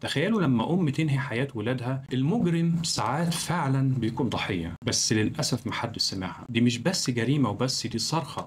تخيلوا لما أم تنهي حياة ولادها، المجرم ساعات فعلا بيكون ضحية، بس للأسف محدش سمعها. دي مش بس جريمة وبس، دي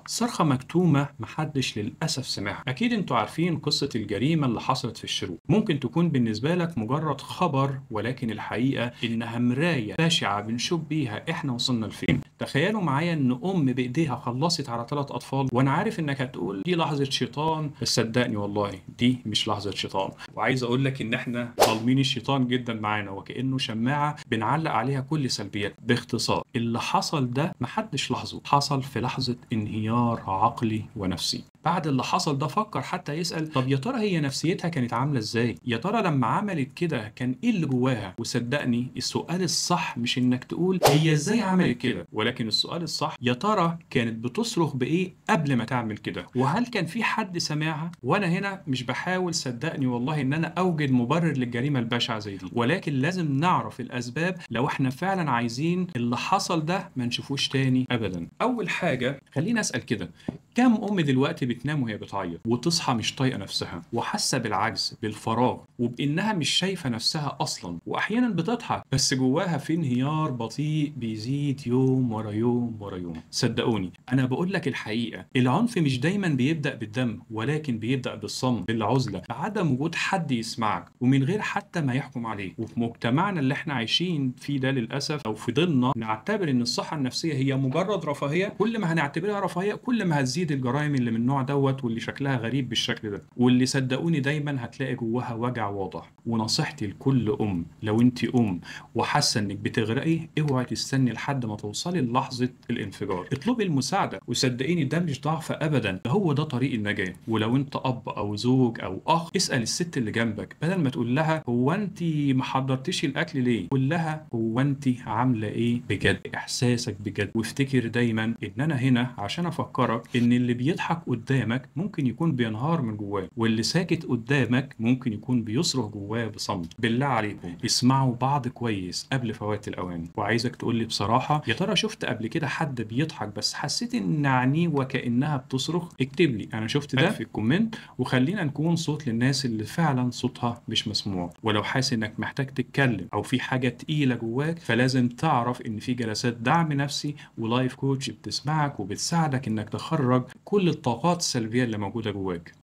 صرخة مكتومة محدش للأسف سمعها. أكيد انتوا عارفين قصة الجريمة اللي حصلت في الشروق. ممكن تكون بالنسبة لك مجرد خبر، ولكن الحقيقة إنها مراية بشعة بنشوف بيها إحنا وصلنا لفين. تخيلوا معايا إن أم بإيديها خلصت على 3 أطفال، وأنا عارف إنك هتقول دي لحظة شيطان، بس صدقني والله دي مش لحظة شيطان. وعايز أقول لك إن إحنا ظالمين الشيطان جدا معانا، وكأنه شماعة بنعلق عليها كل سلبيات. باختصار، اللي حصل ده محدش لاحظه، حصل في لحظة انهيار عقلي ونفسي. بعد اللي حصل ده فكر حتى يسأل، طب يا ترى هي نفسيتها كانت عاملة ازاي؟ يا ترى لما عملت كده كان ايه اللي جواها؟ وصدقني السؤال الصح مش انك تقول هي ازاي عملت كده، ولكن السؤال الصح يا ترى كانت بتصرخ بايه قبل ما تعمل كده؟ وهل كان في حد سمعها؟ وانا هنا مش بحاول صدقني والله ان انا اوجد مبرر للجريمة البشعة زي دي، ولكن لازم نعرف الاسباب لو احنا فعلا عايزين اللي حصل ده ما نشوفوش تاني ابدا. اول حاجة خلينا اسأل كده، كام أم دلوقتي بتنام وهي بتعيط وتصحى مش طايقة نفسها وحاسة بالعجز بالفراغ وبإنها مش شايفة نفسها أصلا، وأحيانا بتضحك بس جواها في انهيار بطيء بيزيد يوم ورا يوم ورا يوم؟ صدقوني أنا بقول لك الحقيقة، العنف مش دايما بيبدأ بالدم، ولكن بيبدأ بالصمت، بالعزلة، بعدم وجود حد يسمعك، ومن غير حتى ما يحكم عليك. وفي مجتمعنا اللي احنا عايشين فيه ده للأسف، أو في ضمننا، نعتبر إن الصحة النفسية هي مجرد رفاهية. كل ما هنعتبرها رفاهية كل ما هتزيد الجرائم اللي من النوع دوت، واللي شكلها غريب بالشكل ده، واللي صدقوني دايما هتلاقي جواها وجع واضح. ونصيحتي لكل أم، لو انت أم وحاسة انك بتغرقي، اوعي تستني لحد ما توصلي للحظة الانفجار، اطلبي المساعدة. وصدقيني ده مش ضعف أبدا، ده هو ده طريق النجاة. ولو انت أب أو زوج أو أخ، اسأل الست اللي جنبك، بدل ما تقول لها هو انت ما حضرتيش الأكل ليه، قول لها هو انت عاملة ايه بجد، إحساسك بجد. وافتكر دايما ان انا هنا عشان افكرك ان اللي بيضحك قدامك ممكن يكون بينهار من جواه، واللي ساكت قدامك ممكن يكون بيصرخ جواه بصمت. بالله عليكم اسمعوا بعض كويس قبل فوات الاوان. وعايزك تقول لي بصراحة، يا ترى شفت قبل كده حد بيضحك بس حسيت ان عينيه وكأنها بتصرخ؟ اكتب لي انا شفت ده في الكومنت، وخلينا نكون صوت للناس اللي فعلا صوتها مش مسموع. ولو حاسس انك محتاج تتكلم او في حاجة تقيلة جواك، فلازم تعرف ان في جلسات دعم نفسي ولايف كوتش بتسمعك وبتساعدك انك تخرج كل الطاقات السلبية اللي موجودة جواك.